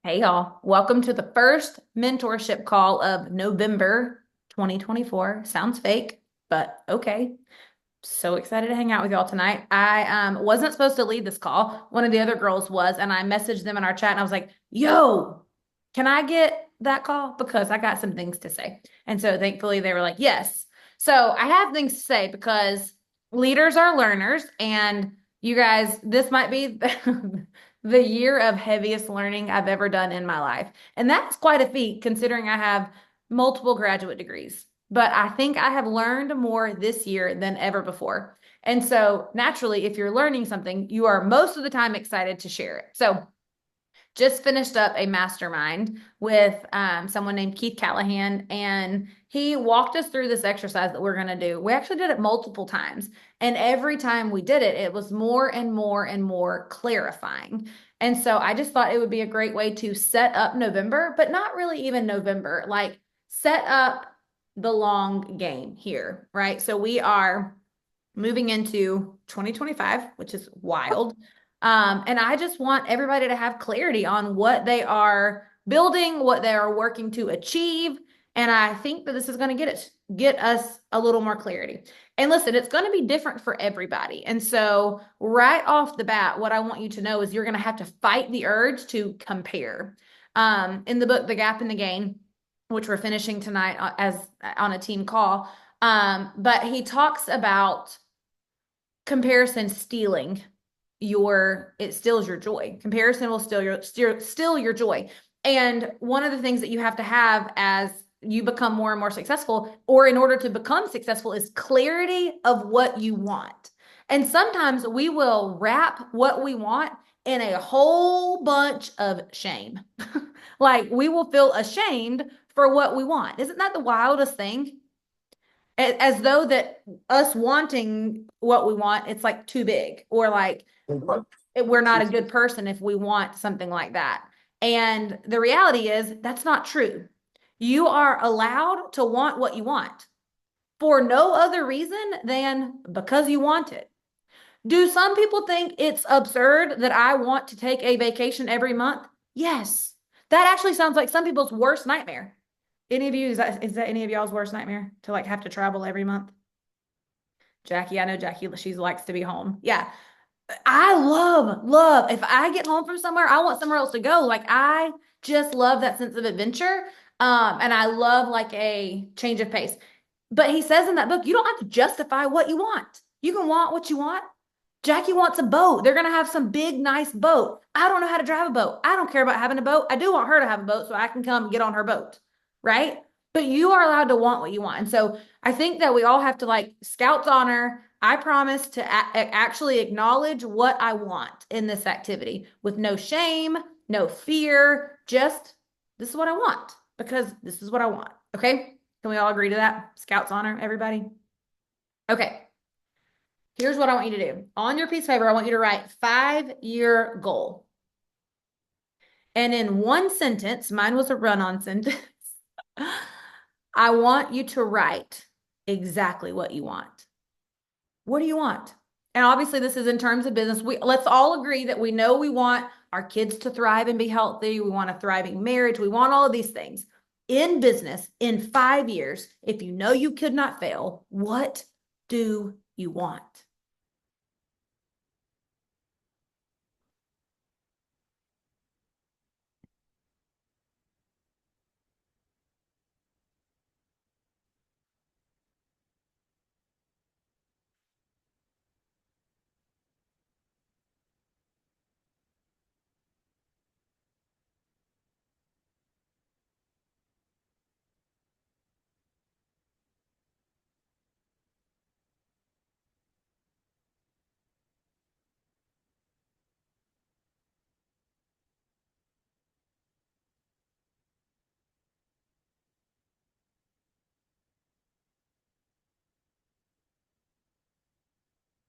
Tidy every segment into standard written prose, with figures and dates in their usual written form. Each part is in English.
Hey y'all, welcome to the first mentorship call of November 2024. Sounds fake, but okay. So excited to hang out with y'all tonight. I wasn't supposed to lead this call. One of the other girls was, and I messaged them in our chat and I was like, "Yo, can I get that call? Because I got some things to say." And so thankfully they were like, "Yes." So I have things to say because leaders are learners, and you guys, this might be the year of heaviest learning I've ever done in my life. And that's quite a feat considering I have multiple graduate degrees. But I think I have learned more this year than ever before. And so naturally, if you're learning something, you are most of the time excited to share it. So just finished up a mastermind with someone named Keith Callahan, and he walked us through this exercise that we're going to do. We actually did it multiple times, and every time we did it, it was more and more and more clarifying. And so I just thought it would be a great way to set up November, but not really even November, like set up the long game here, right? So we are moving into 2025, which is wild. And I just want everybody to have clarity on what they are building, what they are working to achieve. And I think that this is going to get us a little more clarity. And listen, it's going to be different for everybody. And so right off the bat, what I want you to know is you're going to have to fight the urge to compare. In the book, The Gap in the Gain, which we're finishing tonight as on a team call, but he talks about comparison stealing it steals your joy. Comparison will steal your joy. And one of the things that you have to have as you become more and more successful, or in order to become successful, is clarity of what you want. And sometimes we will wrap what we want in a whole bunch of shame. Like we will feel ashamed for what we want. Isn't that the wildest thing? As though that us wanting what we want, it's like too big, or like we're not a good person if we want something like that. And the reality is that's not true. You are allowed to want what you want for no other reason than because you want it. Do some people think it's absurd that I want to take a vacation every month? Yes. That actually sounds like some people's worst nightmare. Any of you, is that any of y'all's worst nightmare to like have to travel every month? Jackie, I know Jackie, she likes to be home. Yeah. I love, if I get home from somewhere, I want somewhere else to go. Like I just love that sense of adventure. And I love like a change of pace. But he says in that book, you don't have to justify what you want. You can want what you want. Jackie wants a boat. They're going to have some big, nice boat. I don't know how to drive a boat. I don't care about having a boat. I do want her to have a boat so I can come get on her boat. Right. But you are allowed to want what you want. And so I think that we all have to like Scout's honor. I promise to actually acknowledge what I want in this activity with no shame, no fear, just this is what I want because this is what I want. Okay. Can we all agree to that? Scout's honor, everybody. Okay. Here's what I want you to do. On your piece of paper, I want you to write 5-year goal. And in one sentence, mine was a run-on sentence. I want you to write exactly what you want. What do you want? And obviously, this is in terms of business. Let's all agree that we know we want our kids to thrive and be healthy. We want a thriving marriage. We want all of these things. In business, in 5 years, if you know you could not fail, what do you want?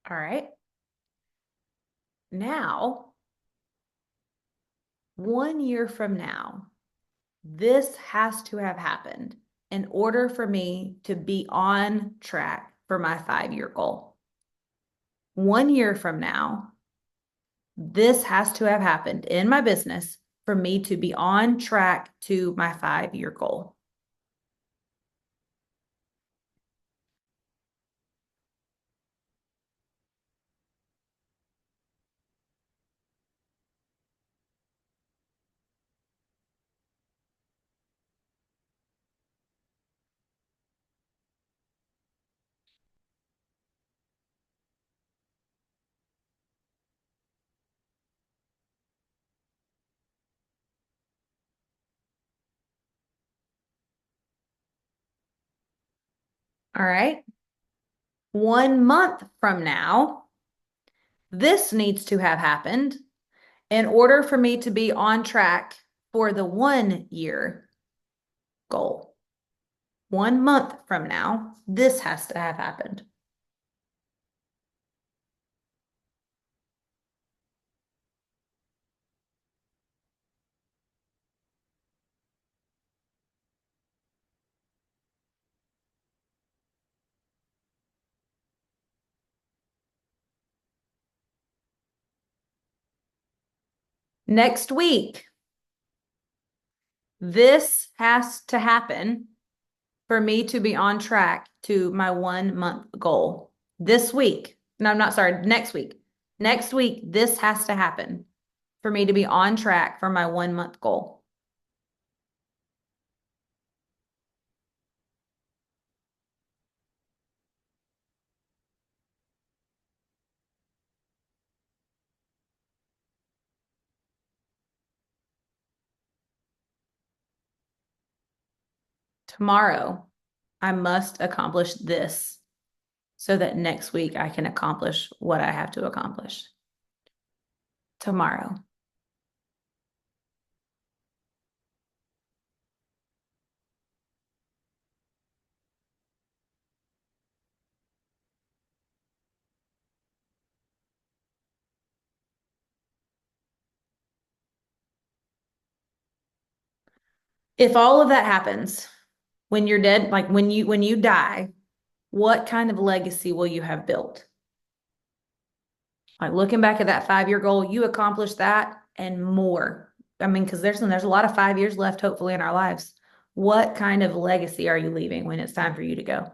All right. Now, 1 year from now, this has to have happened in order for me to be on track for my 5-year goal. 1 year from now, this has to have happened in my business for me to be on track to my 5-year goal? All right. 1 month from now, this needs to have happened in order for me to be on track for the 1-year goal. 1 month from now, this has to have happened. Next week, this has to happen for me to be on track to my 1 month goal. This week, no, I'm not sorry, next week. Next week, this has to happen for me to be on track for my 1 month goal. Tomorrow, I must accomplish this so that next week I can accomplish what I have to accomplish. Tomorrow. If all of that happens when you're dead, like when you die, what kind of legacy will you have built? Like looking back at that 5-year goal, you accomplished that and more. I mean, because there's a lot of 5 years left, hopefully, in our lives. What kind of legacy are you leaving when it's time for you to go?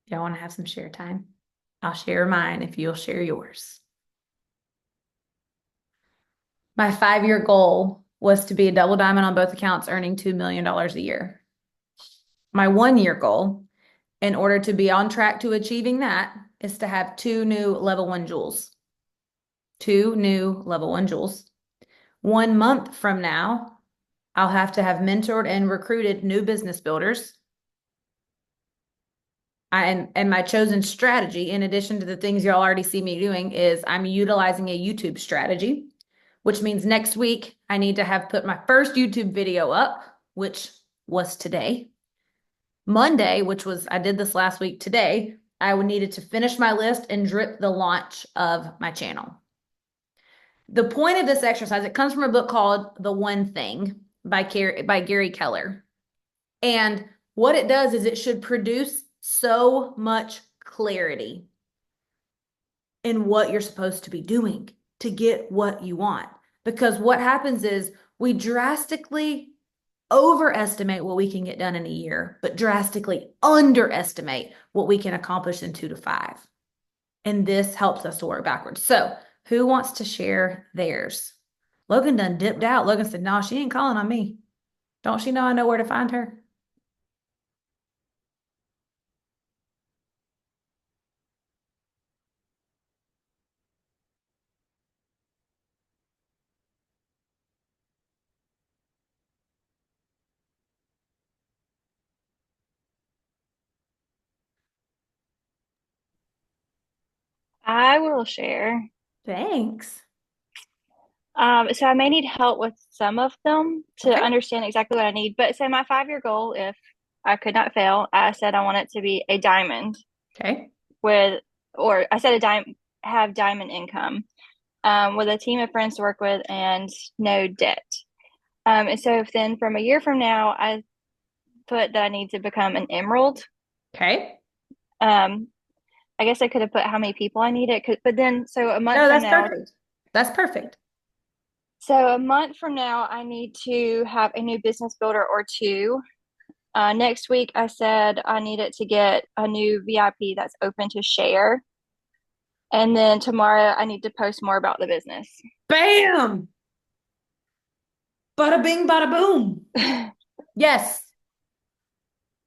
Y'all want to have some share time? I'll share mine if you'll share yours. My 5-year goal was to be a double diamond on both accounts, earning $2 million a year. My 1-year goal, in order to be on track to achieving that, is to have 2 new level 1 jewels. 2 new level 1 jewels. 1 month from now, I'll have to have mentored and recruited new business builders. And my chosen strategy, in addition to the things y'all already see me doing, is I'm utilizing a YouTube strategy, which means next week I need to have put my first YouTube video up, which was today. Monday, which was, I did this last week, today, I needed to finish my list and drip the launch of my channel. The point of this exercise, it comes from a book called The One Thing by Gary Keller. And what it does is it should produce so much clarity in what you're supposed to be doing to get what you want. Because what happens is we drastically overestimate what we can get done in a year, but drastically underestimate what we can accomplish in 2 to 5. And this helps us to work backwards. So who wants to share theirs? Logan done dipped out. Logan said, no, she ain't calling on me. Don't she know I know where to find her? I will share. Thanks. So I may need help with some of them to Okay. understand exactly what I need. But so my 5-year goal, if I could not fail, I said I want it to be a diamond Okay. with, or I said a diamond, have diamond income, with a team of friends to work with and no debt. And so if then from a year from now, I put that I need to become an emerald. Okay. I guess I could have put how many people I needed, but then so a month No, from that's now, perfect. That's perfect. I need to have a new business builder or two. Next week, I said I needed to get a new VIP that's open to share. And then tomorrow, I need to post more about the business. Bam! Bada bing, bada boom. Yes.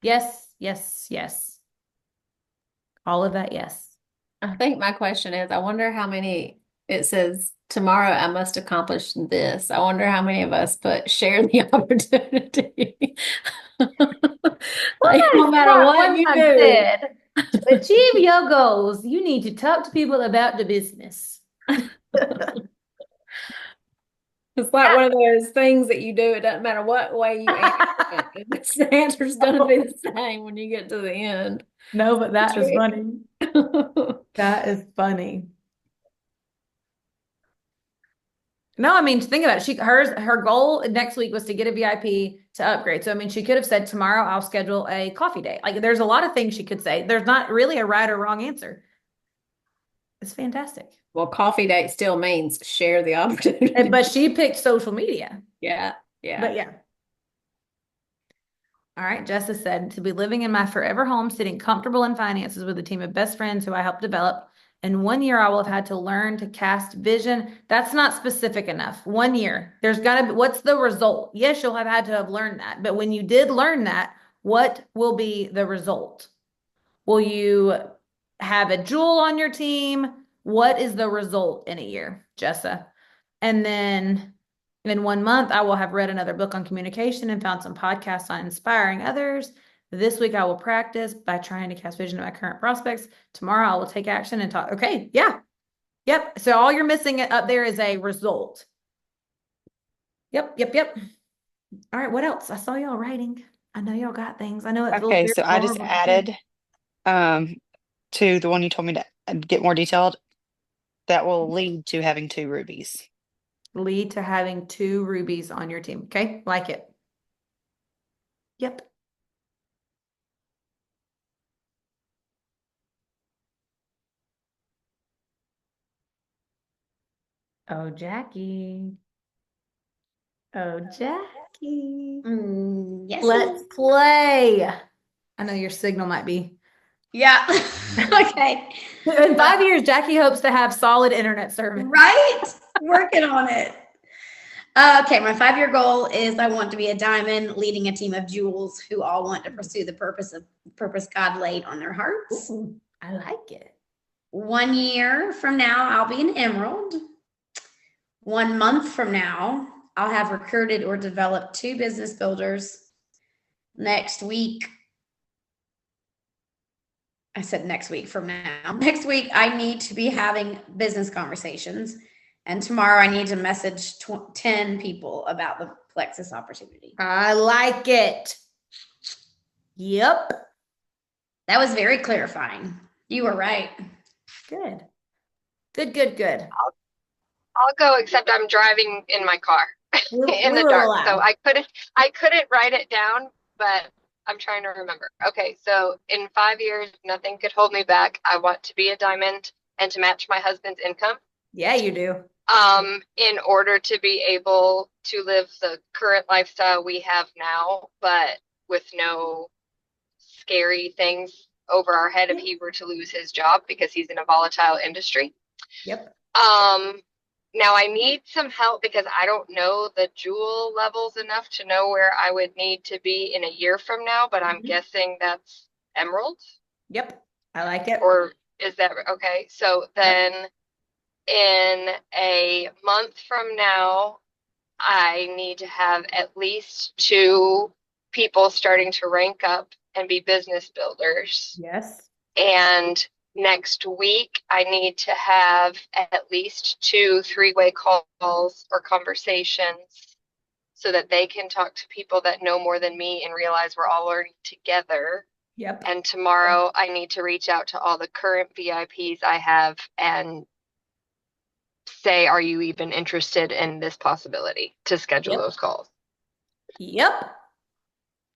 Yes, yes, yes. All of that, yes. I think my question is, I wonder how many, it says tomorrow I must accomplish this. I wonder how many of us put share the opportunity. Well, Like that no is matter smart. what One you man do. said, to achieve your goals, you need to talk to people about the business. It's like one of those things that you do. It doesn't matter what way you answer it. The answer's gonna be the same when you get to the end. No, but that is Trick. funny. That is funny. No, I mean, think about it. Her goal next week was to get a VIP to upgrade. So, I mean, she could have said tomorrow I'll schedule a coffee date. Like, there's a lot of things she could say. There's not really a right or wrong answer. It's fantastic. Well, coffee date still means share the opportunity. But she picked social media. Yeah, yeah. But yeah. All right. Jessa said to be living in my forever home, sitting comfortable in finances with a team of best friends who I helped develop. In 1 year, I will have had to learn to cast vision. That's not specific enough. 1 year. There's got to be, what's the result? Yes, you'll have had to have learned that. But when you did learn that, what will be the result? Will you have a jewel on your team? What is the result in a year, Jessa? And then in 1 month, I will have read another book on communication and found some podcasts on inspiring others. This week, I will practice by trying to cast vision to my current prospects. Tomorrow, I will take action and talk. Okay, yeah. Yep. So all you're missing up there is a result. Yep, yep, yep. All right, what else? I saw y'all writing. I know y'all got things. I know it feels Okay, very so I just vulnerable to say. added um to the one you told me to get more detailed. That will lead to having two rubies. Lead to having 2 rubies on your team. Okay, like it. Yep. Oh, Jackie. Oh, Jackie. Yes. Let's play. I know your signal might be. Yeah. Okay. In 5 years, Jackie hopes to have solid internet service. Right? Working on it. Okay, my 5 year goal is I want to be a diamond leading a team of jewels who all want to pursue the purpose God laid on their hearts. Ooh, I like it. 1 year from now, I'll be an emerald. 1 month from now, I'll have recruited or developed 2 business builders. Next week, I said next week from now. Next week, I need to be having business conversations. And tomorrow, I need to message 10 people about the Plexus opportunity. I like it. Yep. That was very clarifying. You were right. Good. Good, good, good. I'll go, except I'm driving in my car in We the will dark. allow. So I couldn't write it down, but I'm trying to remember. Okay, so in 5 years, nothing could hold me back. I want to be a diamond and to match my husband's income. Yeah, you do. In order to be able to live the current lifestyle we have now, but with no scary things over our head if he were to lose his job because he's in a volatile industry. Yep. Now I need some help because I don't know the jewel levels enough to know where I would need to be in a year from now, but I'm guessing that's emerald. Yep. I like it. Or is that okay? So then in a month from now, I need to have at least 2 people starting to rank up and be business builders. Yes. And next week, I need to have at least 2 3-way calls or conversations so that they can talk to people that know more than me and realize we're all learning together. Yep. And tomorrow, I need to reach out to all the current VIPs I have and say, are you even interested in this possibility to schedule Yep. those calls? Yep.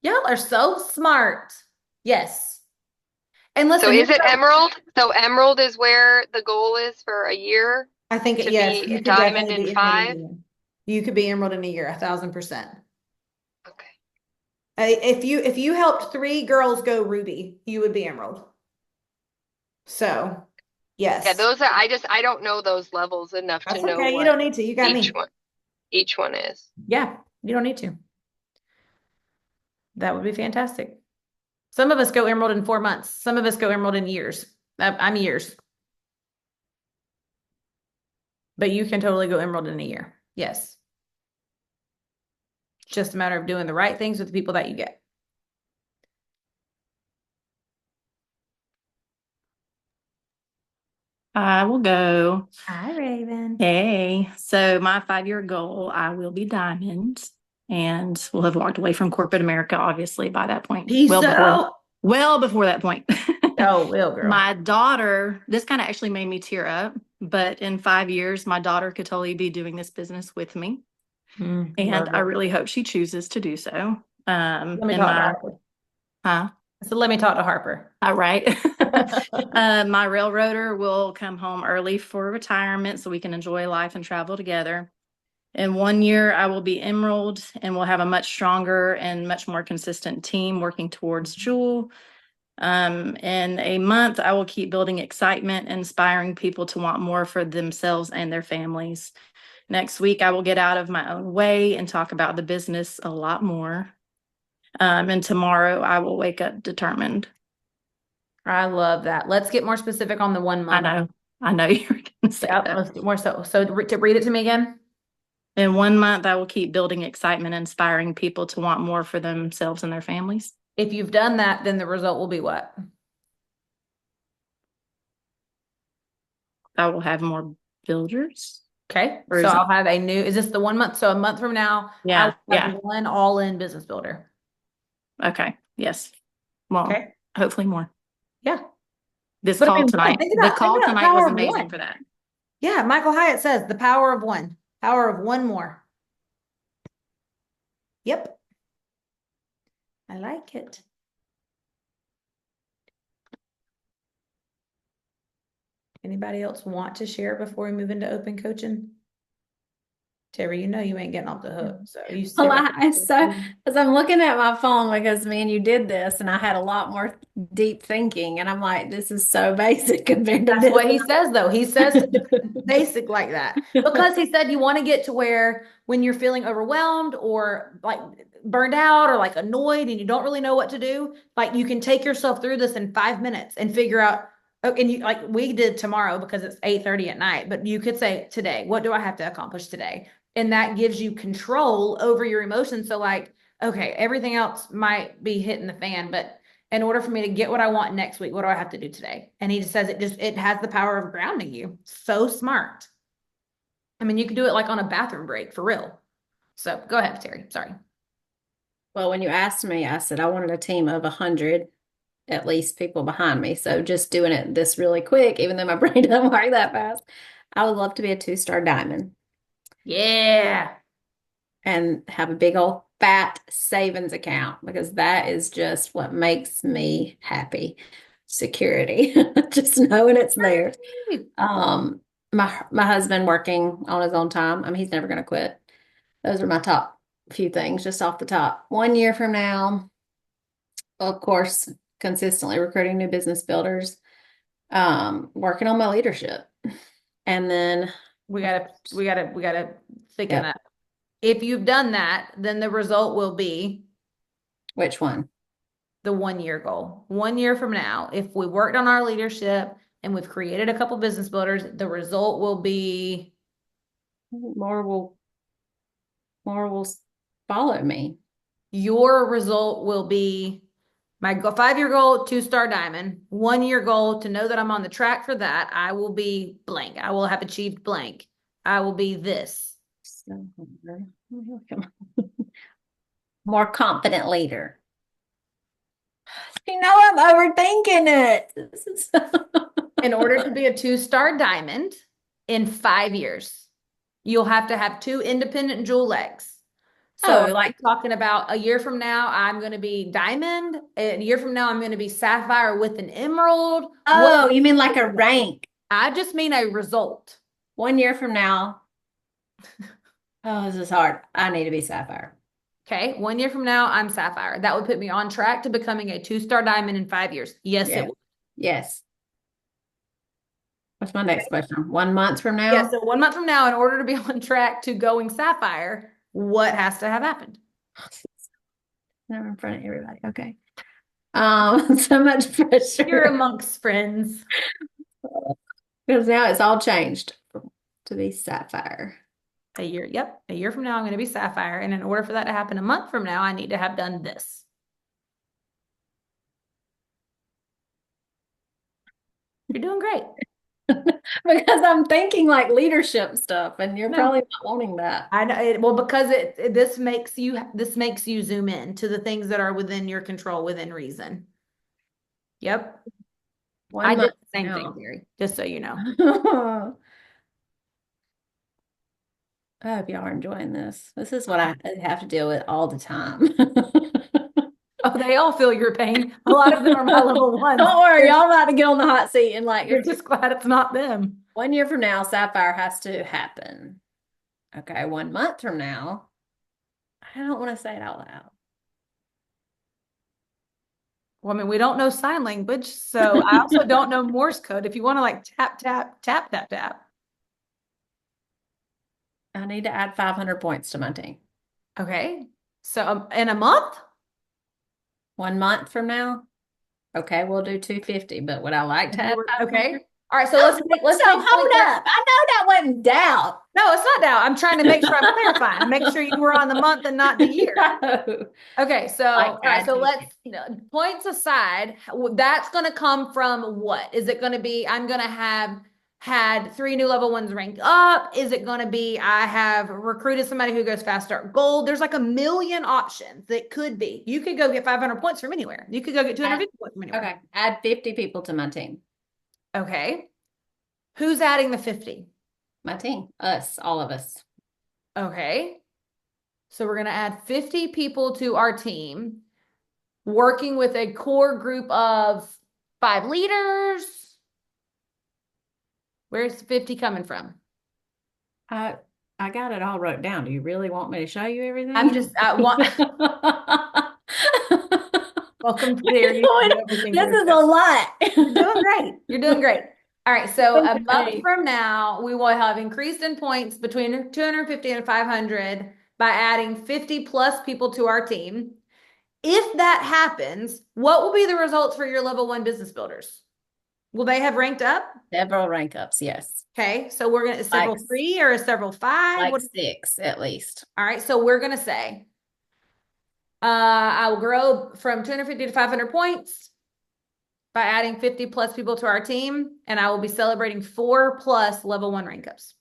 Y'all are so smart. Yes. And So listen, is it emerald? So emerald is where the goal is for a year I think to yes, be you a could diamond definitely in be emerald in a 5? year. You could be emerald in a year, 1,000%. Okay. If you helped 3 girls go ruby, you would be emerald. So, Yeah, yes, those are, I don't know those levels enough to that's know okay. You what don't need to. You got me. each one is. Yeah, you don't need to. That would be fantastic. Some of us go emerald in 4 months. Some of us go emerald in years. I'm years. But you can totally go emerald in a year. Yes. It's just a matter of doing the right things with the people that you get. I will go. Hi, Raven. Hey, so my 5-year goal, I will be diamond, and we'll have walked away from corporate America, obviously, by that point. Peace out. Well before that point. Oh, will, girl. My daughter, this kind of actually made me tear up, but in 5 years, my daughter could totally be doing this business with me, and love I it. really hope she chooses to do so. Let me In talk to my, Harper. huh? So let me talk to Harper. All right. My railroader will come home early for retirement so we can enjoy life and travel together. In 1 year, I will be emerald and we'll have a much stronger and much more consistent team working towards jewel. In a month, I will keep building excitement, inspiring people to want more for themselves and their families. Next week, I will get out of my own way and talk about the business a lot more. And tomorrow, I will wake up determined. I love that. Let's get more specific on the 1 month. I know you were going to say Yep, that. let's get more so to read it to me again. In 1 month, I will keep building excitement, inspiring people to want more for themselves and their families. If you've done that, then the result will be what? I will have more builders. Okay. Or So is it- I'll have is this the 1 month? So a month from now, Yeah, I'll have yeah. one all-in business builder. Okay, yes. Well, Okay. hopefully more. Yeah. This But I call mean, tonight, think the about call the tonight was power of amazing one. for that. Yeah, Michael Hyatt says the power of one. Power of one more. Yep. I like it. Anybody else want to share before we move into open coaching? Terry, you know you ain't getting off the hook. So you sit Well, right as I'm looking at my phone because me and you did this, and I had a lot more deep thinking, and I'm like, this is so basic compared to That's what he this. says, though. He says basic like that because he said you want to get to where when you're feeling overwhelmed or like burned out or like annoyed and you don't really know what to do, like you can take yourself through this in 5 minutes and figure out. Oh, and you like we did tomorrow because it's 8:30 at night, but you could say today, what do I have to accomplish today? And that gives you control over your emotions. So like, okay, everything else might be hitting the fan, but in order for me to get what I want next week, what do I have to do today? And he just says it has the power of grounding you. So smart. I mean, you could do it like on a bathroom break for real. So go ahead, Terry. Sorry. Well, when you asked me, I said I wanted a team of 100 at least people behind me. So just doing it this really quick, even though my brain doesn't work that fast, I would love to be a 2-star diamond Yeah. and have a big old fat savings account because that is just what makes me happy. Security, just knowing it's there. My husband working on his own time. I mean, he's never going to quit. Those are my top few things just off the top. 1 year from now, of course, consistently recruiting new business builders, working on my leadership. And then We gotta think Yep. of that. If you've done that, then the result will be which one? the 1 year goal. 1 year from now, if we worked on our leadership and we've created a couple business builders, the result will be More will follow me. your result will be my 5-year goal, 2-star diamond. 1 year goal to know that I'm on the track for that. I will be blank. I will have achieved blank. I will be this. So, more confident leader. You know, I'm overthinking it. This is In order to be a 2-star diamond in 5 years, you'll have to have 2 independent jewel legs. So Oh, like, talking about a year from now, I'm going to be diamond. A year from now, I'm going to be sapphire with an emerald. What? oh, you mean like a rank? I just mean a result. 1 year from now. Oh, this is hard. I need to be sapphire. Okay. 1 year from now, I'm sapphire. That would put me on track to becoming a 2-star diamond in 5 years. Yes, it Yeah. would. Yes. What's my next question? 1 month from Yeah. now? So 1 month from now, in order to be on track to going sapphire, what has to have happened? Never in front of everybody. Okay. So much pressure. You're amongst friends. Because now it's all changed to be sapphire. A year. Yep. A year from now, I'm going to be sapphire. And in order for that to happen a month from now, I need to have done this. You're doing great. Because I'm thinking like leadership stuff, and you're No. probably not wanting that. I know well, because this makes you zoom in to the things that are within your control, within reason. Yep. I did the same thing, Gary, just so you know. I hope y'all are enjoying this. This is what I have to deal with all the time. Oh, they all feel your pain. A lot of them are my level ones. Don't worry, y'all about to get on the hot seat and like You're just glad it's not them. 1 year from now, sapphire has to happen. Okay, 1 month from now, I don't want to say it out loud. Well, I mean, we don't know sign language, so I also don't know Morse code. If you want to like tap, tap, tap, tap, tap. I need to add 500 points to my team. Okay. So in a month? 1 month from now, okay, we'll do 250. But would I like to add 500? Okay. All right. So let's So take hold up. I know that wasn't doubt. No, it's not doubt. I'm trying to make sure I'm clarifying. Make sure you were on the month and not the year. No. Okay, so Like all right, so that. let's points aside. That's going to come from what? Is it going to be I'm going to have had 3 new level ones ranked up? Is it going to be I have recruited somebody who goes fast start gold? There's like a million options that could be. You could go get 500 points from anywhere. You could go get 250 points from anywhere. Okay, add 50 people to my team. Okay. Who's adding the 50? My team, us, all of us. Okay. So we're going to add 50 people to our team, working with a core group of 5 leaders. Where's 50 coming from? I got it all wrote down. Do you really want me to show you everything? I'm just, I want, welcome to their This is a lot. You're doing great. You're doing great. All right. So a month Okay. from now, we will have increased in points between 250 and 500 by adding 50 plus people to our team. If that happens, what will be the results for your level 1 business builders? Will they have ranked up? Several rank ups, yes. Okay. So we're going to, several 3 or several 5? Like 6 at least. All right. So we're going to say, I will grow from 250 to 500 points by adding 50 plus people to our team, and I will be celebrating 4 plus level 1 rank ups.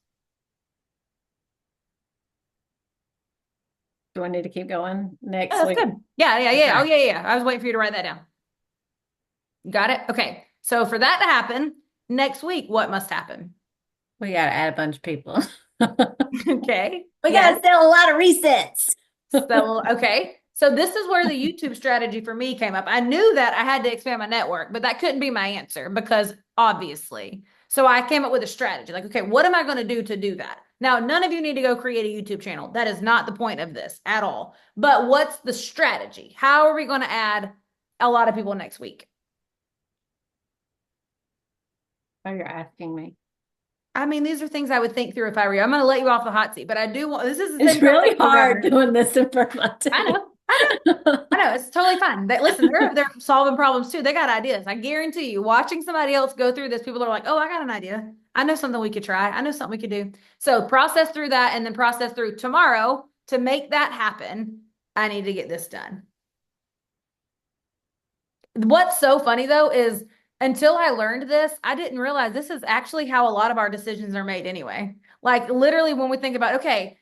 Do I need to keep going next That's week? good. Yeah. Okay. Oh, yeah. I was waiting for you to write that down. Got it? Okay. So for that to happen, next week, what must happen? We got to add a bunch of people. Okay. We got to sell a lot of resets. So, okay. So this is where the YouTube strategy for me came up. I knew that I had to expand my network, but that couldn't be my answer because obviously. So I came up with a strategy. Like, okay, what am I going to do that? Now, none of you need to go create a YouTube channel. That is not the point of this at all. But what's the strategy? How are we going to add a lot of people next week? Oh, you're asking me. I mean, these are things I would think through if I were you. I'm going to let you off the hot seat, but I do want, this is the It's thing really hard doing this in front of my team. I know. It's totally fine. Listen, they're solving problems too. They got ideas. I guarantee you, watching somebody else go through this, people are like, oh, I got an idea. I know something we could try. I know something we could do. So process through that and then process through tomorrow to make that happen. I need to get this done. What's so funny though is until I learned this, I didn't realize this is actually how a lot of our decisions are made anyway. Like literally when we think about, okay,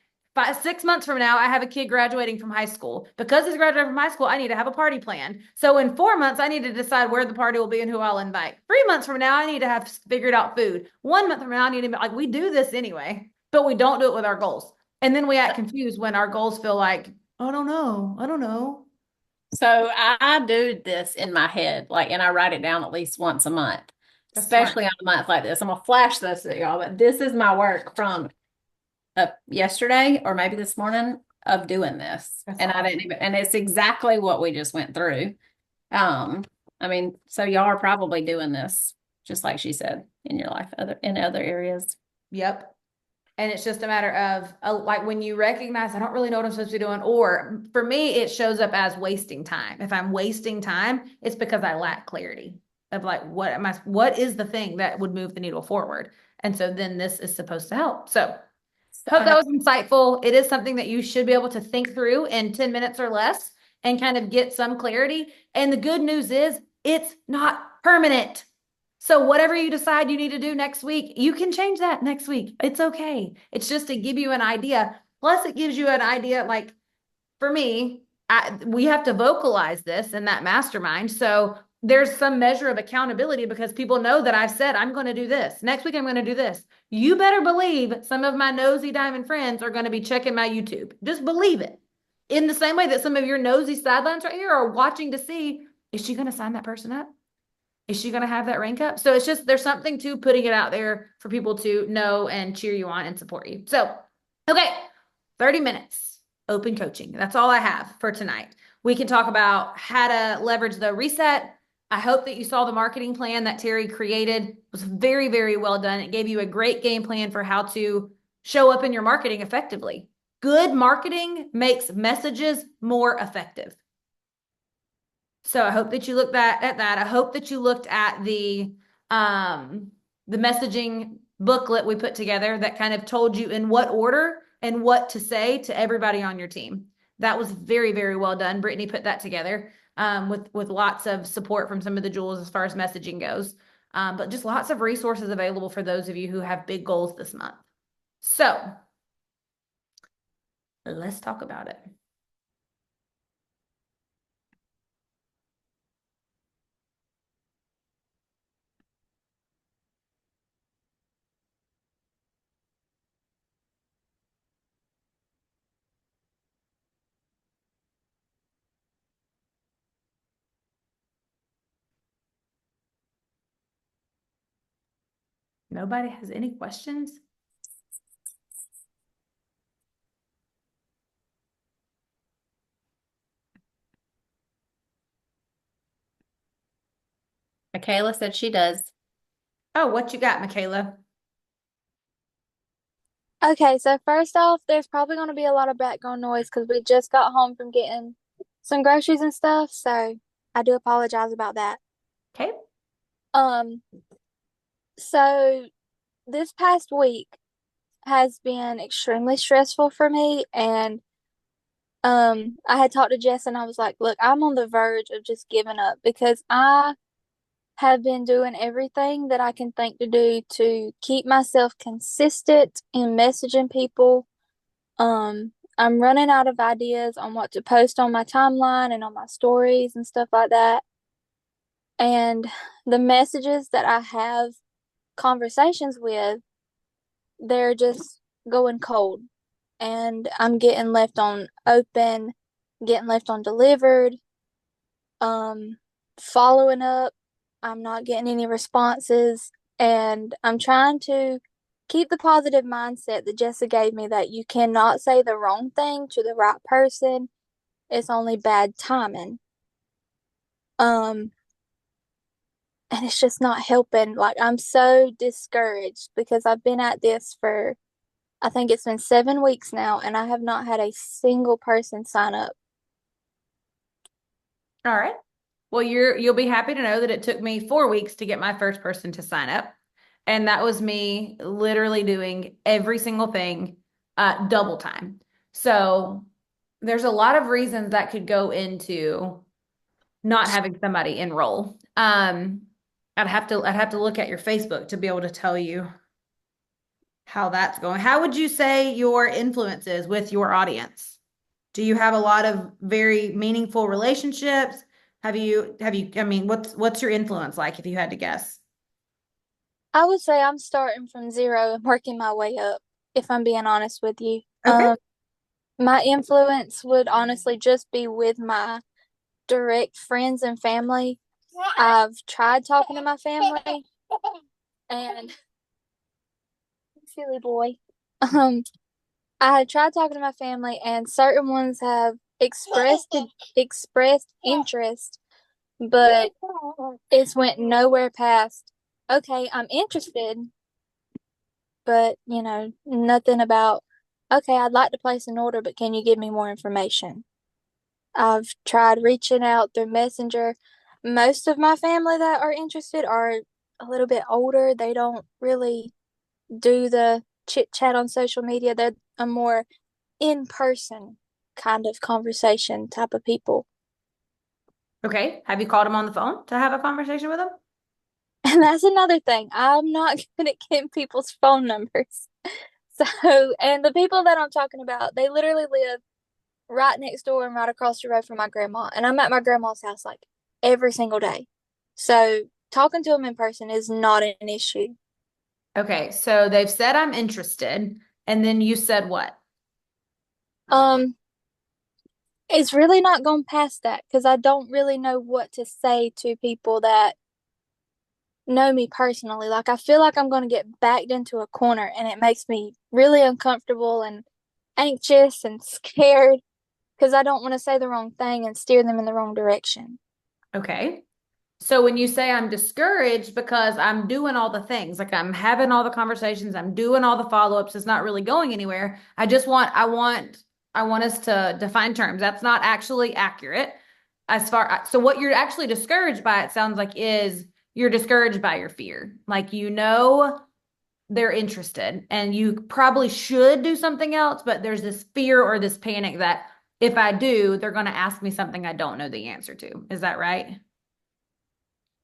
6 months from now, I have a kid graduating from high school. Because he's graduating from high school, I need to have a party planned. So in 4 months, I need to decide where the party will be and who I'll invite. 3 months from now, I need to have figured out food. 1 month from now, I need to, like, we do this anyway, but we don't do it with our goals. And then we act confused when our goals feel like I don't know. I don't know. So I do this in my head, like, and I write it down at least once a month, That's especially smart. on a month like this. I'm gonna flash this at y'all, but this is my work from yesterday or maybe this morning of doing this. That's And I awesome. didn't even, and it's exactly what we just went through. Um, I mean, so y'all are probably doing this, just like she said, in your life, in other areas. Yep. And it's just a matter of like when you recognize I don't really know what I'm supposed to be doing, or for me, it shows up as wasting time. If I'm wasting time, it's because I lack clarity of like what is the thing that would move the needle forward. And so then this is supposed to help. So So hope that was insightful. It is something that you should be able to think through in 10 minutes or less and kind of get some clarity. And the good news is it's not permanent. So whatever you decide you need to do next week, you can change that next week. It's okay. It's just to give you an idea. Plus, it gives you an idea. Like for me, we have to vocalize this in that mastermind. So there's some measure of accountability because people know that I've said I'm going to do this. Next week, I'm going to do this. You better believe some of my nosy diamond friends are going to be checking my YouTube. Just believe it. In the same way that some of your nosy sidelines right here are watching to see, is she going to sign that person up? Is she going to have that rank up? So it's just, there's something to putting it out there for people to know and cheer you on and support you. So, okay, 30 minutes open coaching. That's all I have for tonight. We can talk about how to leverage the reset. I hope that you saw the marketing plan that Terry created. It was very, very well done. It gave you a great game plan for how to show up in your marketing effectively. Good marketing makes messages more effective. So I hope that you looked at that. I hope that you looked at the messaging booklet we put together that kind of told you in what order and what to say to everybody on your team. That was very, very well done. Brittany put that together with lots of support from some of the jewels as far as messaging goes. But just lots of resources available for those of you who have big goals this month. So let's talk about it. Nobody has any questions? Michaela said she does. Oh, what you got, Michaela? Okay, so first off, there's probably going to be a lot of background noise because we just got home from getting some groceries and stuff, so I do apologize about that. Okay. Um, so this past week has been extremely stressful for me, and I had talked to Jess and I was like, look, I'm on the verge of just giving up because I have been doing everything that I can think to do to keep myself consistent in messaging people. I'm running out of ideas on what to post on my timeline and on my stories and stuff like that. And the messages that I have conversations with, they're just going cold. And I'm getting left on open, getting left on delivered, following up. I'm not getting any responses. And I'm trying to keep the positive mindset that Jessica gave me that you cannot say the wrong thing to the right person. It's only bad timing. And it's just not helping. Like I'm so discouraged because I've been at this for I think it's been 7 weeks now and I have not had a single person sign up. All right. Well, you'll be happy to know that it took me 4 weeks to get my first person to sign up. And that was me literally doing every single thing double time. So there's a lot of reasons that could go into not having somebody enroll. I'd have to look at your Facebook to be able to tell you how that's going. How would you say your influence is with your audience? Do you have a lot of very meaningful relationships? I mean, what's your influence like if you had to guess? I would say I'm starting from zero and working my way up, if I'm being honest with you. Okay. My influence would honestly just be with my direct friends and family. I've tried talking to my family and silly boy. Um, I had tried talking to my family and certain ones have expressed interest, but it's went nowhere past, okay, I'm interested, but nothing about, okay, I'd like to place an order, but can you give me more information? I've tried reaching out through Messenger. Most of my family that are interested are a little bit older. They don't really do the chit chat on social media. They're a more in person kind of conversation type of people. Okay. Have you called them on the phone to have a conversation with them? And that's another thing. I'm not good at getting people's phone numbers. So, and the people that I'm talking about, they literally live right next door and right across the road from my grandma. And I'm at my grandma's house like every single day. So, talking to them in person is not an issue. Okay. So they've said I'm interested. And then you said what? It's really not gone past that because I don't really know what to say to people that know me personally. Like, I feel like I'm going to get backed into a corner and it makes me really uncomfortable and anxious and scared because I don't want to say the wrong thing and steer them in the wrong direction. Okay. So when you say I'm discouraged because I'm doing all the things, like I'm having all the conversations, I'm doing all the follow-ups, it's not really going anywhere. I want us to define terms. That's not actually accurate. So what you're actually discouraged by, it sounds like, is you're discouraged by your fear. Like, they're interested and you probably should do something else, but there's this fear or this panic that if I do, they're going to ask me something I don't know the answer to. Is that right?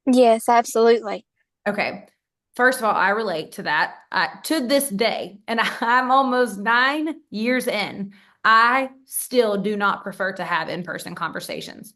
Yes, absolutely. Okay. First of all, I relate to that. To this day, and I'm almost 9 years in, I still do not prefer to have in-person conversations.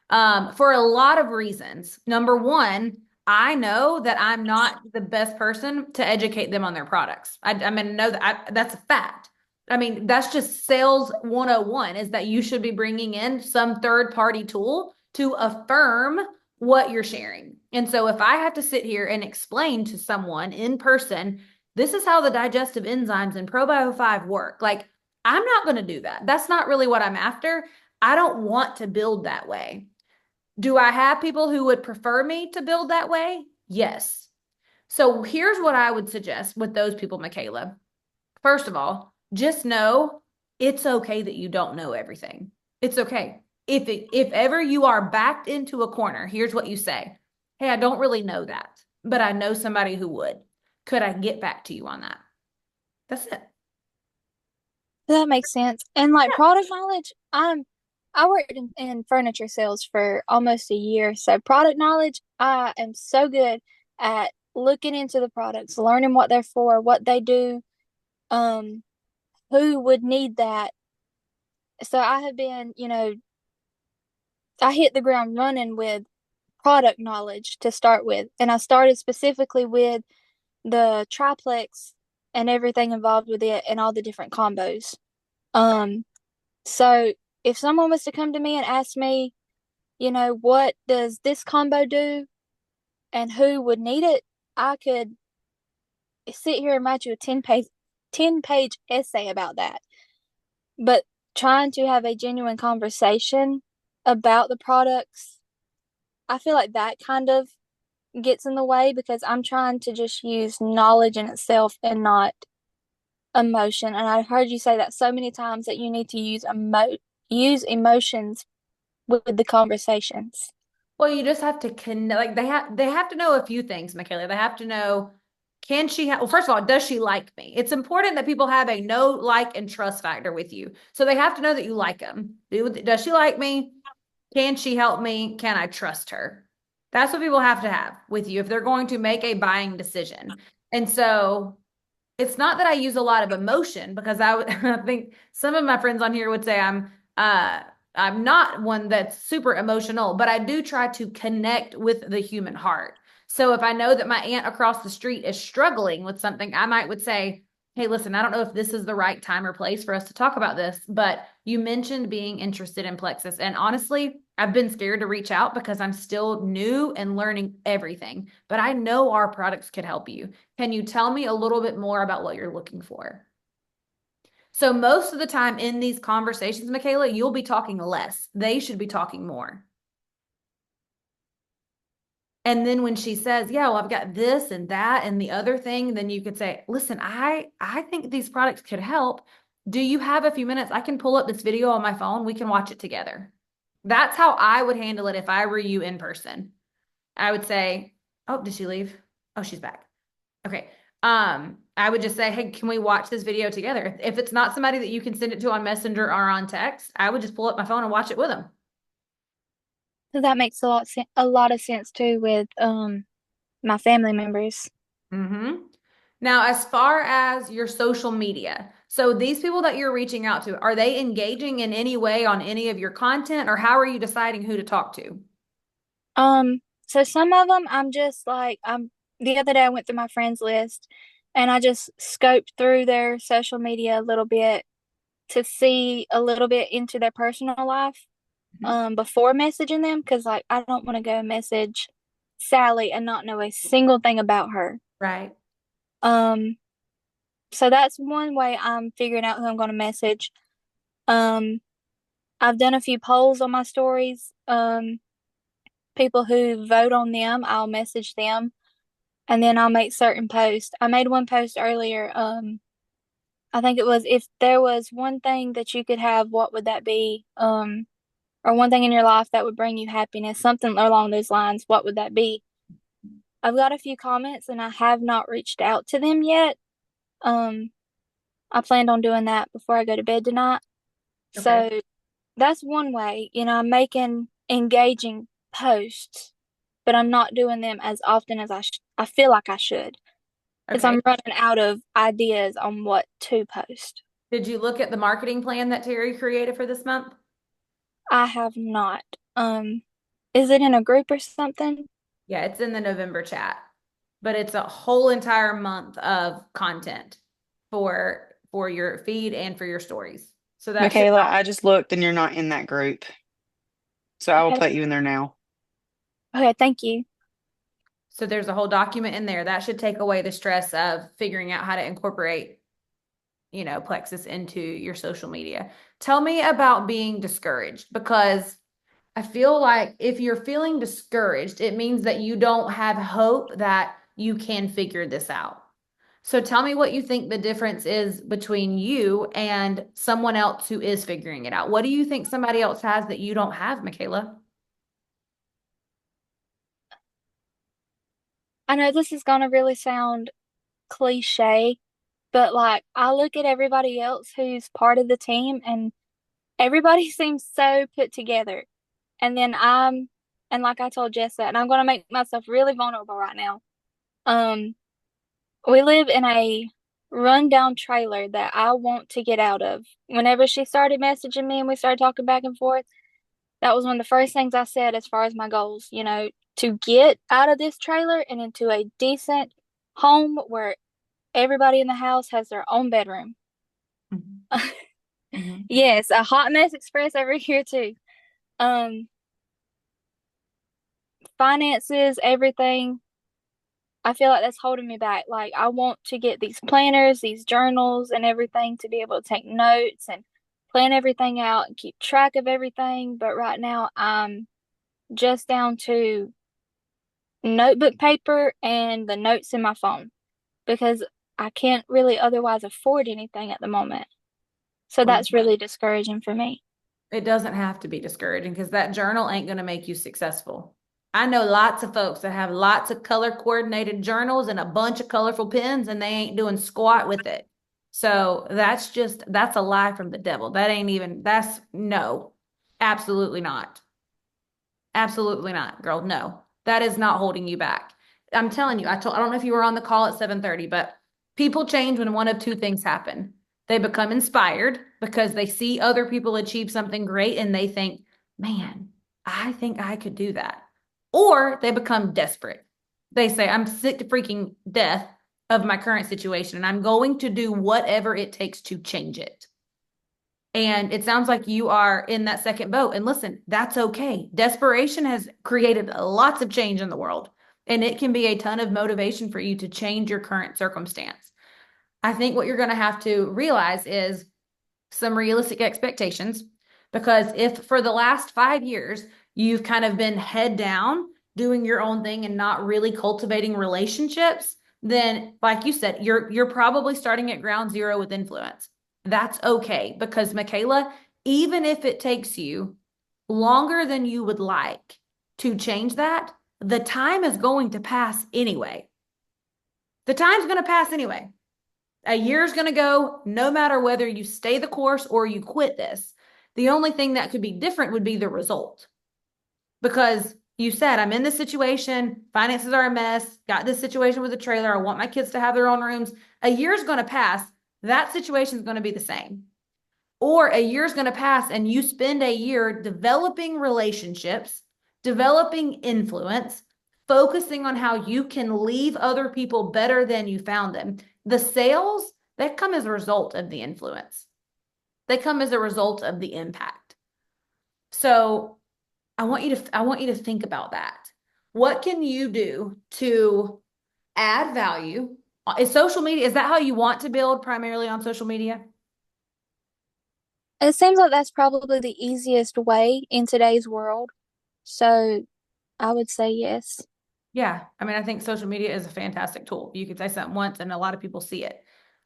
For a lot of reasons. Number one, I know that I'm not the best person to educate them on their products. I mean, know that that's a fact. I mean, that's just sales 101 is that you should be bringing in some third party tool to affirm what you're sharing. And so if I have to sit here and explain to someone in person, this is how the digestive enzymes in Probio 5 work. Like, I'm not going to do that. That's not really what I'm after. I don't want to build that way. Do I have people who would prefer me to build that way? Yes. So here's what I would suggest with those people, Michaela. First of all, just know it's okay that you don't know everything. It's okay. If ever you are backed into a corner, here's what you say. Hey, I don't really know that, but I know somebody who would. Could I get back to you on that? That's it. That makes sense. And like product knowledge, I worked in furniture sales for almost a year. So product knowledge, I am so good at looking into the products, learning what they're for, what they do, um, who would need that. So I have been, I hit the ground running with product knowledge to start with. And I started specifically with the triplex and everything involved with it and all the different combos. So if someone was to come to me and ask me, what does this combo do and who would need it, I could sit here and write you a 10-page essay about that. But trying to have a genuine conversation about the products, I feel like that kind of gets in the way because I'm trying to just use knowledge in itself and not emotion. And I've heard you say that so many times that you need to use emotions with the conversations. Well, you just have to connect. Like they have to know a few things, Michaela. They have to know, well, first of all, does she like me? It's important that people have a know, like, and trust factor with you. So they have to know that you like them. Does she like me? Can she help me? Can I trust her? That's what people have to have with you if they're going to make a buying decision. And so it's not that I use a lot of emotion because I think some of my friends on here would say I'm not one that's super emotional, but I do try to connect with the human heart. So if I know that my aunt across the street is struggling with something, I would say, hey, listen, I don't know if this is the right time or place for us to talk about this, but you mentioned being interested in Plexus. And honestly, I've been scared to reach out because I'm still new and learning everything, but I know our products could help you. Can you tell me a little bit more about what you're looking for? So most of the time in these conversations, Michaela, you'll be talking less. They should be talking more. And then when she says, yeah, well, I've got this and that and the other thing, then you could say, listen, I think these products could help. Do you have a few minutes? I can pull up this video on my phone. We can watch it together. That's how I would handle it if I were you in person. I would say, oh, did she leave? Oh, she's back. Okay. I would just say, hey, can we watch this video together? If it's not somebody that you can send it to on Messenger or on text, I would just pull up my phone and watch it with them. So that makes a lot of sense too with my family members. Mm-hmm. Now, as far as your social media, so these people that you're reaching out to, are they engaging in any way on any of your content, or how are you deciding who to talk to? So some of them I'm just like the other day I went through my friends list and I just scoped through their social media a little bit to see a little bit into their personal life before messaging them, because like I don't want to go message Sally and not know a single thing about her. Right. Um so that's one way I'm figuring out who I'm going to message. Um I've done a few polls on my stories. People who vote on them, I'll message them and then I'll make certain posts. I made one post earlier. I think it was, if there was one thing that you could have, what would that be? Or one thing in your life that would bring you happiness, something along those lines, what would that be? I've got a few comments and I have not reached out to them yet. I planned on doing that before I go to bed tonight. Okay. So that's one way, I'm making engaging posts, but I'm not doing them as often as I feel like I should, because Okay. I'm running out of ideas on what to post. Did you look at the marketing plan that Terry created for this month? I have not. Is it in a group or something? Yeah, it's in the November chat, but it's a whole entire month of content for your feed and for your stories. So that should Michaela, help. I just looked and you're not in that group. So I will Okay. put you in there now. Okay, thank you. So there's a whole document in there that should take away the stress of figuring out how to incorporate, Plexus into your social media. Tell me about being discouraged, because I feel like if you're feeling discouraged, it means that you don't have hope that you can figure this out. So tell me what you think the difference is between you and someone else who is figuring it out. What do you think somebody else has that you don't have, Michaela? I know this is gonna really sound cliche, but like I look at everybody else who's part of the team and everybody seems so put together. And then and like I told Jess that, and I'm gonna make myself really vulnerable right now. Um, we live in a rundown trailer that I want to get out of. Whenever she started messaging me and we started talking back and forth, that was one of the first things I said as far as my goals, to get out of this trailer and into a decent home where everybody in the house has their own bedroom. Mm-hmm. Mm-hmm. Yes, a hot mess express over here too. Um, Finances, everything. I feel like that's holding me back. Like I want to get these planners, these journals and everything to be able to take notes and plan everything out and keep track of everything. But right now I'm just down to notebook paper and the notes in my phone because I can't really otherwise afford anything at the moment. So Well, that's really discouraging for me. it doesn't have to be discouraging because that journal ain't going to make you successful. I know lots of folks that have lots of color coordinated journals and a bunch of colorful pens and they ain't doing squat with it. So that's a lie from the devil. That's no, absolutely not. Absolutely not, girl. No, that is not holding you back. I'm telling you, I don't know if you were on the call at 7:30, but people change when one of two things happen. They become inspired because they see other people achieve something great and they think, man, I think I could do that. Or they become desperate. They say, I'm sick to freaking death of my current situation, and I'm going to do whatever it takes to change it. And it sounds like you are in that second boat. And listen, that's okay. Desperation has created lots of change in the world, and it can be a ton of motivation for you to change your current circumstance. I think what you're going to have to realize is some realistic expectations, because if for the last 5 years you've kind of been head down doing your own thing and not really cultivating relationships, then like you said, you're probably starting at ground zero with influence. That's okay, because Michaela, even if it takes you longer than you would like to change that, the time is going to pass anyway. The time's going to pass anyway. A year's going to go no matter whether you stay the course or you quit this. The only thing that could be different would be the result. Because you said, I'm in this situation, finances are a mess, got this situation with a trailer, I want my kids to have their own rooms. A year's going to pass, that situation is going to be the same. Or a year's going to pass and you spend a year developing relationships, developing influence, focusing on how you can leave other people better than you found them. The sales, that come as a result of the influence. They come as a result of the impact. So I want you to think about that. What can you do to add value? Is social media, is that how you want to build, primarily on social media? It seems like that's probably the easiest way in today's world. So I would say yes. Yeah. I mean, I think social media is a fantastic tool. You can say something once and a lot of people see it.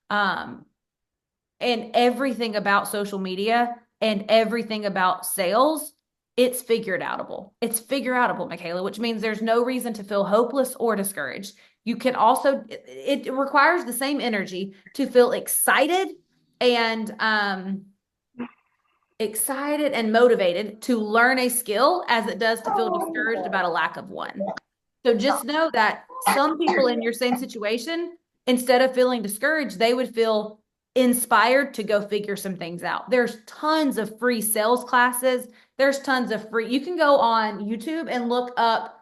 And everything about social media and everything about sales, it's figure outable. It's figure outable, Michaela, which means there's no reason to feel hopeless or discouraged. You can also, it requires the same energy to feel excited and motivated to learn a skill as it does to feel discouraged about a lack of one. So just know that some people in your same situation, instead of feeling discouraged, they would feel inspired to go figure some things out. There's tons of free sales classes. There's tons of free, you can go on YouTube and look up,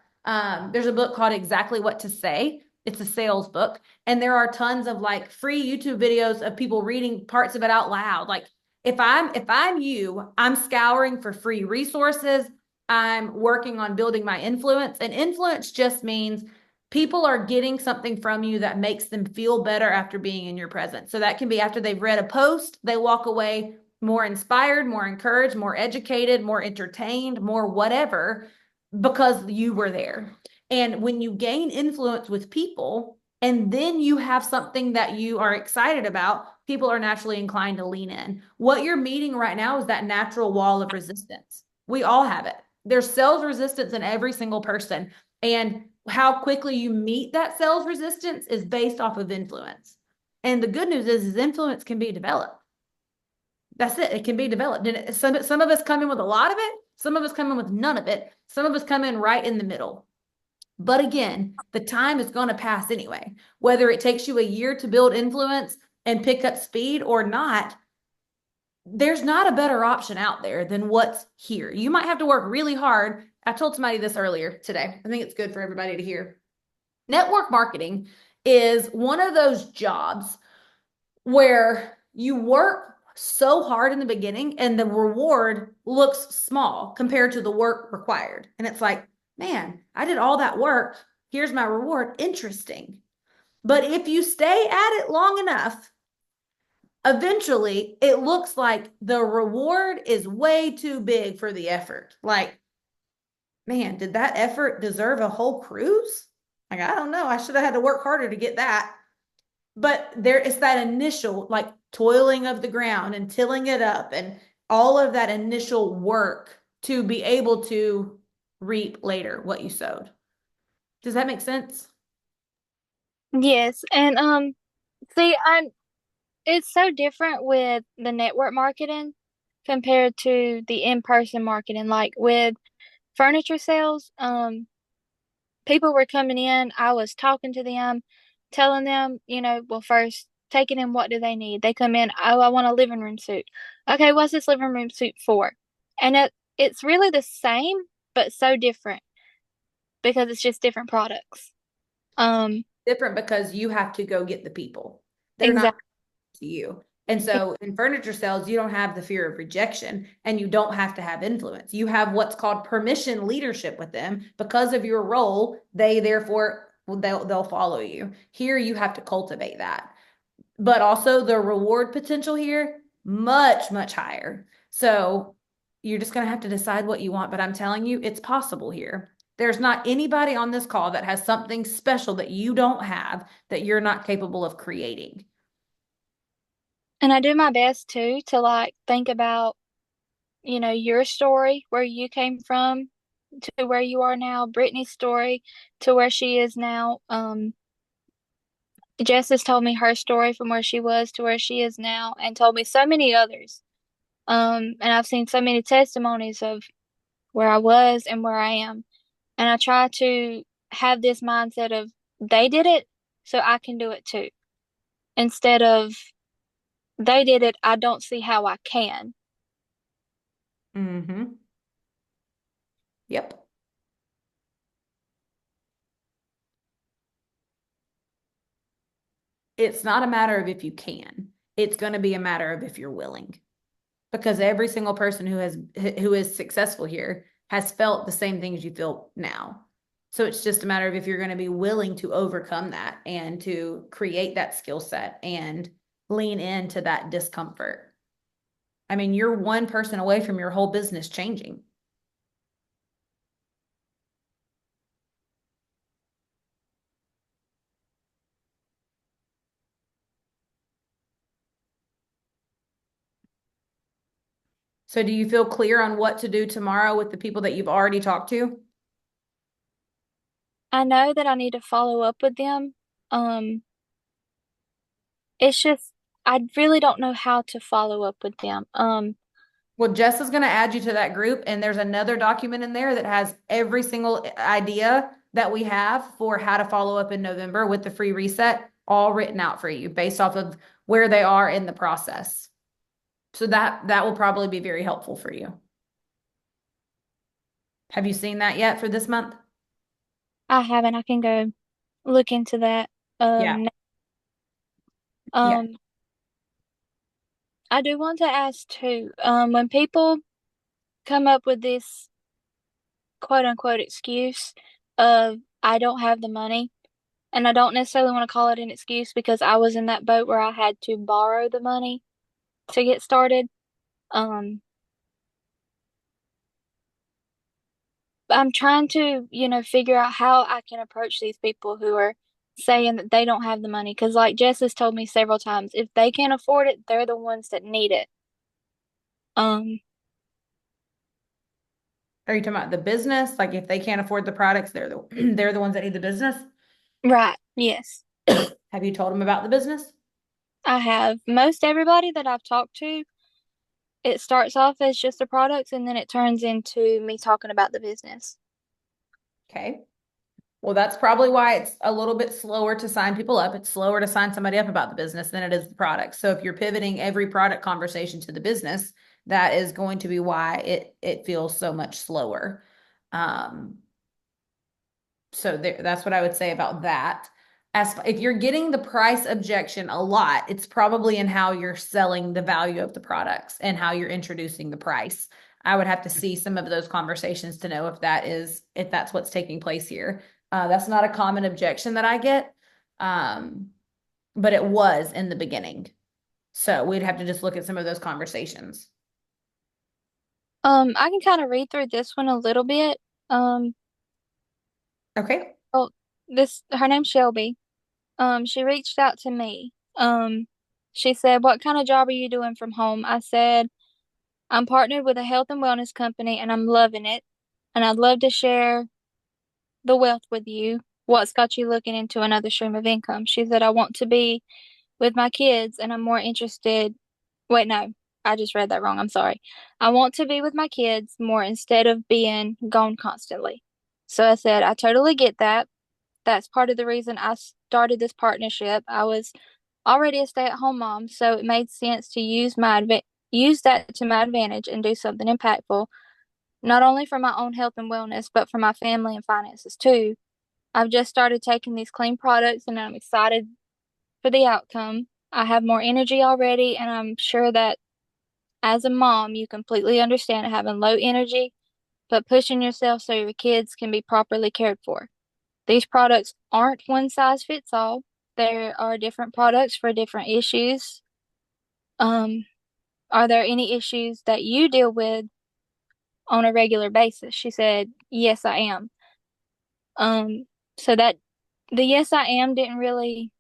there's a book called Exactly What to Say. It's a sales book. And there are tons of like free YouTube videos of people reading parts of it out loud. Like if I'm you, I'm scouring for free resources. I'm working on building my influence, and influence just means people are getting something from you that makes them feel better after being in your presence. So that can be after they've read a post, they walk away more inspired, more encouraged, more educated, more entertained, more whatever, because you were there. And when you gain influence with people, and then you have something that you are excited about, people are naturally inclined to lean in. What you're meeting right now is that natural wall of resistance. We all have it. There's sales resistance in every single person. And how quickly you meet that sales resistance is based off of influence. And the good news is influence can be developed. That's it. It can be developed. And some of us come in with a lot of it. Some of us come in with none of it. Some of us come in right in the middle. But again, the time is going to pass anyway. Whether it takes you a year to build influence and pick up speed or not, there's not a better option out there than what's here. You might have to work really hard. I told somebody this earlier today. I think it's good for everybody to hear. Network marketing is one of those jobs where you work so hard in the beginning and the reward looks small compared to the work required. And it's like, man, I did all that work. Here's my reward. Interesting. But if you stay at it long enough, eventually it looks like the reward is way too big for the effort. Like, man, did that effort deserve a whole cruise? Like, I don't know. I should have had to work harder to get that. But there is that initial like toiling of the ground and tilling it up and all of that initial work to be able to reap later what you sowed. Does that make sense? Yes, and see, it's so different with the network marketing compared to the in-person marketing. Like with furniture sales, people were coming in, I was talking to them, telling them, well, first taking in what do they need. They come in, oh, I want a living room suit. Okay, what's this living room suit for? And it's really the same, but so different because it's just different products. different because you have to go get the people. They're not Exactly. to you. And so in furniture sales, you don't have the fear of rejection and you don't have to have influence. You have what's called permission leadership with them because of your role. They therefore they'll follow you. Here you have to cultivate that. But also the reward potential here much much higher. So you're just going to have to decide what you want, but I'm telling you it's possible here. There's not anybody on this call that has something special that you don't have that you're not capable of creating. And I do my best too to like think about, your story, where you came from to where you are now, Brittany's story to where she is now. Jess has told me her story from where she was to where she is now and told me so many others. And I've seen so many testimonies of where I was and where I am. And I try to have this mindset of they did it, so I can do it too. Instead of they did it, I don't see how I can. Mm-hmm. Yep. It's not a matter of if you can. It's going to be a matter of if you're willing. Because every single person who is successful here has felt the same things you feel now. So it's just a matter of if you're going to be willing to overcome that and to create that skill set and lean into that discomfort. I mean, you're one person away from your whole business changing. So do you feel clear on what to do tomorrow with the people that you've already talked to? I know that I need to follow up with them. Um, it's just I really don't know how to follow up with them. Well, Jess is going to add you to that group, and there's another document in there that has every single idea that we have for how to follow up in November with the free reset, all written out for you based off of where they are in the process. So that will probably be very helpful for you. Have you seen that yet for this month? I haven't. I can go look into that. Yeah. Yeah. Um, I do want to ask too, when people come up with this quote unquote excuse of I don't have the money, and I don't necessarily want to call it an excuse because I was in that boat where I had to borrow the money to get started. Um, I'm trying to, figure out how I can approach these people who are saying that they don't have the money. Because, like Jess has told me several times, if they can't afford it, they're the ones that need it. Um, Are you talking about the business? Like if they can't afford the products, they're the they're the ones that need the business? right. Yes. Have you told them about the business? I have. Most everybody that I've talked to, it starts off as just the products and then it turns into me talking about the business. Okay. Well, that's probably why it's a little bit slower to sign people up. It's slower to sign somebody up about the business than it is the product. So if you're pivoting every product conversation to the business, that is going to be why it feels so much slower. Um, so that's what I would say about that. As if you're getting the price objection a lot, it's probably in how you're selling the value of the products and how you're introducing the price. I would have to see some of those conversations to know if that's what's taking place here. That's not a common objection that I get, but it was in the beginning. So we'd have to just look at some of those conversations. I can kind of read through this one a little bit. Um, Okay. oh, her name's Shelby. She reached out to me. She said, "What kind of job are you doing from home?" I said, "I'm partnered with a health and wellness company and I'm loving it. And I'd love to share the wealth with you. What's got you looking into another stream of income?" She said, "I want to be with my kids and I'm more interested." Wait, no, I just read that wrong. I'm sorry. "I want to be with my kids more instead of being gone constantly." So I said, "I totally get that. That's part of the reason I started this partnership. I was already a stay-at-home mom, so it made sense to use that to my advantage and do something impactful, not only for my own health and wellness, but for my family and finances too." I've just started taking these clean products and I'm excited for the outcome. I have more energy already, and I'm sure that as a mom, you completely understand having low energy, but pushing yourself so your kids can be properly cared for. These products aren't one size fits all. There are different products for different issues. Um, are there any issues that you deal with on a regular basis? She said, yes, I am. Um, so that the yes, I am didn't really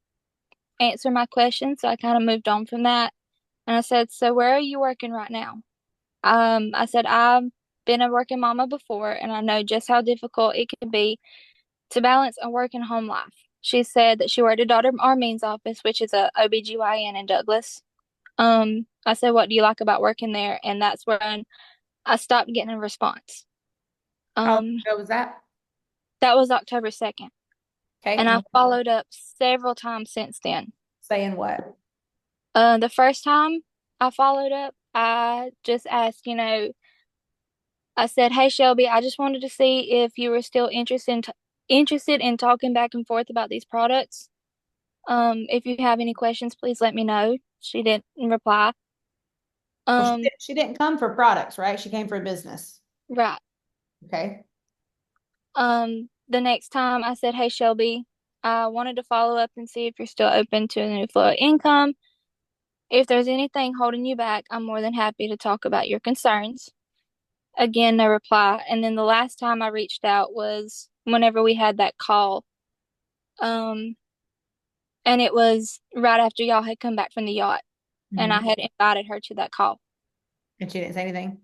answer my question. So I kind of moved on from that. And I said, so where are you working right now? I said, I've been a working mama before, and I know just how difficult it can be to balance a work and home life. She said that she worked at Dr. Armin's office, which is a OBGYN in Douglas. I said, what do you like about working there? And that's when I stopped getting a response. How long ago was that? That was October 2nd. Okay. And I followed up several times since then. Saying what? The first time I followed up, I just asked, I said, hey, Shelby, I just wanted to see if you were still interested in talking back and forth about these products. If you have any questions, please let me know. She didn't reply. Well, she didn't come for products, right? She came for business. Right. Okay. The next time I said, hey, Shelby, I wanted to follow up and see if you're still open to a new flow of income. If there's anything holding you back, I'm more than happy to talk about your concerns. Again, no reply. And then the last time I reached out was whenever we had that call. And it was right after y'all had come back from the yacht. And I had invited her to that call. And she didn't say anything?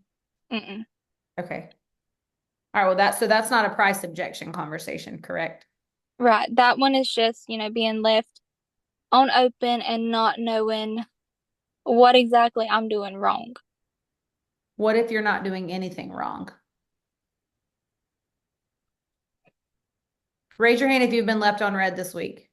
Mm-mm. Okay. All right. Well, that's not a price objection conversation, correct? Right. That one is just, being left on open and not knowing what exactly I'm doing wrong. What if you're not doing anything wrong? Raise your hand if you've been left on red this week.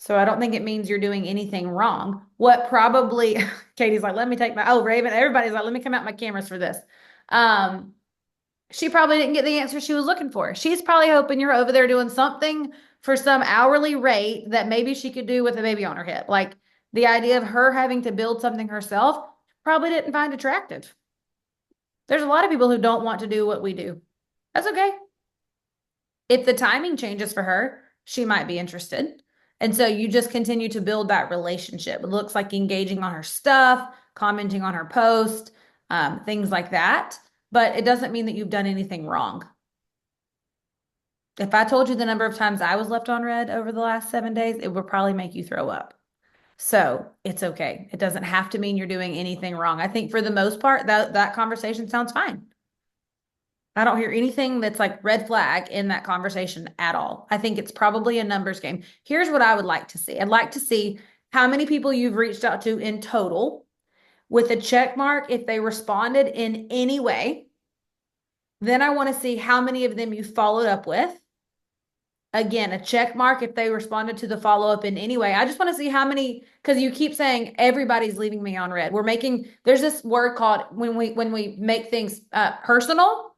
So I don't think it means you're doing anything wrong. What probably, Katie's like, let me take Raven, everybody's like, let me come out my cameras for this. She probably didn't get the answer she was looking for. She's probably hoping you're over there doing something for some hourly rate that maybe she could do with a baby on her hip. Like the idea of her having to build something herself, probably didn't find attractive. There's a lot of people who don't want to do what we do. That's okay. If the timing changes for her, she might be interested. And so you just continue to build that relationship. It looks like engaging on her stuff, commenting on her post, things like that. But it doesn't mean that you've done anything wrong. If I told you the number of times I was left on red over the last 7 days, it would probably make you throw up. So it's okay. It doesn't have to mean you're doing anything wrong. I think for the most part, that conversation sounds fine. I don't hear anything that's like red flag in that conversation at all. I think it's probably a numbers game. Here's what I would like to see. I'd like to see how many people you've reached out to in total with a check mark if they responded in any way. Then I want to see how many of them you followed up with. Again, a check mark if they responded to the follow-up in any way. I just want to see how many, because you keep saying everybody's leaving me on red. There's this word called when we make things personal,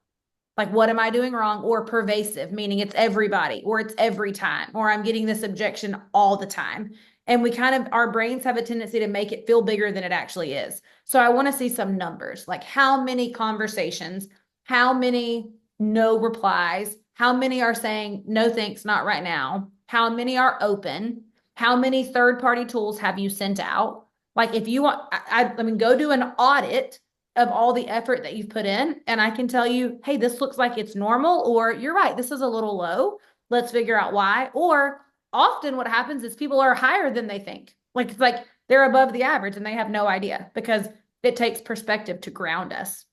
like what am I doing wrong, or pervasive, meaning it's everybody, or it's every time, or I'm getting this objection all the time. And our brains have a tendency to make it feel bigger than it actually is. So I want to see some numbers, like how many conversations, how many no replies, how many are saying, no, thanks, not right now, how many are open, how many third-party tools have you sent out? Like if you want, go do an audit of all the effort that you've put in. And I can tell you, hey, this looks like it's normal, or you're right, this is a little low. Let's figure out why. Or often what happens is people are higher than they think. Like it's like they're above the average and they have no idea because it takes perspective to ground us.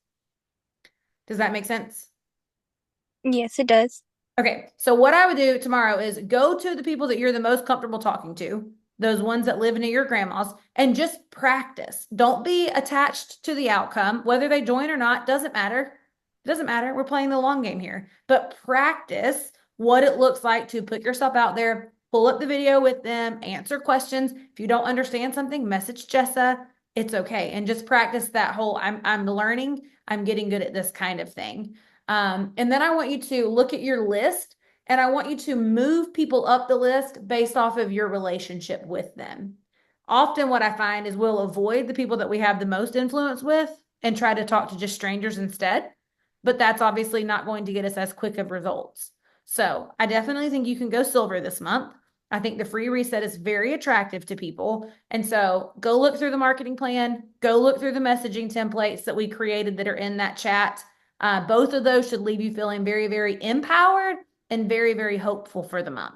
Does that make sense? Yes, it does. Okay. So what I would do tomorrow is go to the people that you're the most comfortable talking to, those ones that live near your grandma's, and just practice. Don't be attached to the outcome. Whether they join or not, doesn't matter. It doesn't matter. We're playing the long game here. But practice what it looks like to put yourself out there, pull up the video with them, answer questions. If you don't understand something, message Jessa. It's okay. And just practice that whole I'm learning, I'm getting good at this kind of thing. And then I want you to look at your list and I want you to move people up the list based off of your relationship with them. Often what I find is we'll avoid the people that we have the most influence with and try to talk to just strangers instead. But that's obviously not going to get us as quick of results. So I definitely think you can go silver this month. I think the free reset is very attractive to people. And so go look through the marketing plan, go look through the messaging templates that we created that are in that chat. Both of those should leave you feeling very, very empowered and very, very hopeful for the month.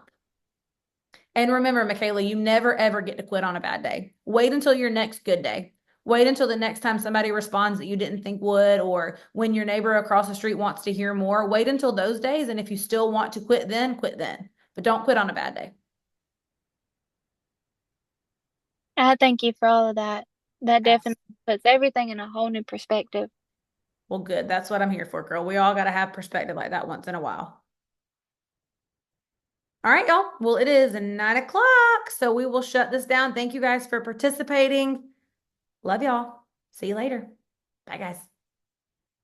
And remember, Michaela, you never ever get to quit on a bad day. Wait until your next good day. Wait until the next time somebody responds that you didn't think would, or when your neighbor across the street wants to hear more. Wait until those days. And if you still want to quit then, quit then. But don't quit on a bad day. I thank you for all of that. That definitely puts everything in a whole new perspective. Well, good. That's what I'm here for, girl. We all got to have perspective like that once in a while. All right, y'all. Well, it is 9 o'clock, so we will shut this down. Thank you guys for participating. Love y'all. See you later. Bye, guys.